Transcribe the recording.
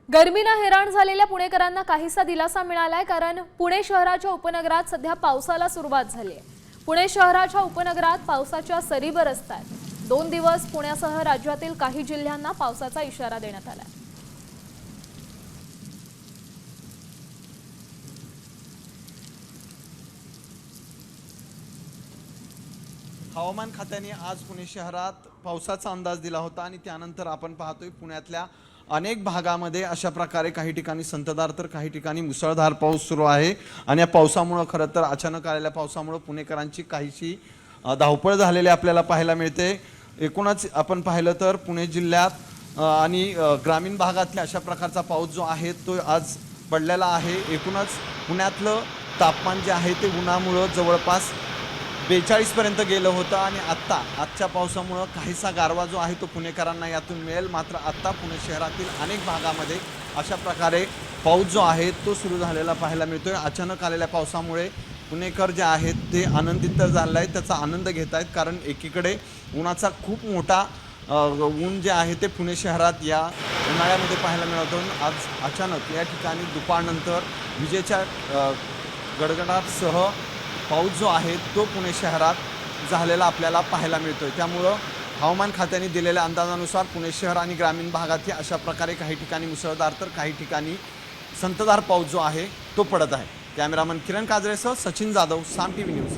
गर्मीनं हैराण झालेल्या पुणेकरांना काहीसा दिलासा मिळालाय, कारण पुणे शहराच्या उपनगरात सध्या पावसाला सुरुवात झाली आहे। पुणे शहराच्या उपनगरात पावसाच्या सरी बरसतायत। 2 दिवस पुण्यासह राज्यातील काही जिल्ह्यांना पावसाचा इशारा देण्यात आलाय। हवामान खात्याने आज पुणे शहरात पावसाचा अंदाज दिला होता आणि त्यानंतर आपण पाहतोय पुण्यातल्या अनेक भागामध्ये अशा प्रकारे काही ठिकाणी संततधार तर काही ठिकाणी मुसळधार पाऊस सुरू आहे। आणि या पावसामुळे खरं तर अचानक आलेल्या पावसामुळे पुणेकरांची काहीशी धावपळ झालेली आपल्याला पाहायला मिळते। एकूणच आपण पाहिलं तर पुणे जिल्ह्यात आणि ग्रामीण भागातल्या अशा प्रकारचा पाऊस जो आहे तो आज पडलेला आहे। एकूणच पुण्यातलं तापमान जे आहे ते उन्हामुळे जवळपास 42 पर्यंत गेलं होतं आणि आजच्या पावसामुळे काहीसा गारवा जो आहे तो पुणेकरांना यातून मिळेल। मात्र आता पुणे शहरातील अनेक भागामध्ये अशा प्रकारे पाऊस जो आहे तो सुरू झालेला पाहायला मिळतोय। अचानक आलेल्या पावसामुळे पुणेकर जे आहेत ते आनंदित तर झाले आहेत, त्याचा आनंद घेत आहेत, कारण एकीकडे उन्हाचा खूप मोठा ऊन जे आहे ते पुणे शहरात या उन्हाळ्यामध्ये पाहायला मिळतं। आज अचानक या ठिकाणी दुपारनंतर विजेच्या गडगडाटासह पाऊस जो आहे तो पुणे शहरात झालेला आपल्याला पाहायला मिळतोय। त्यामुळं हवामान खात्याने दिलेल्या अंदाजानुसार पुणे शहर आणि ग्रामीण भागात अशा प्रकारे काही ठिकाणी मुसळधार तर काही ठिकाणी संततधार पाऊस जो आहे तो पडत आहे। कॅमेरामन किरण काजरेसह सचिन जाधव, साम टीव्ही न्यूज।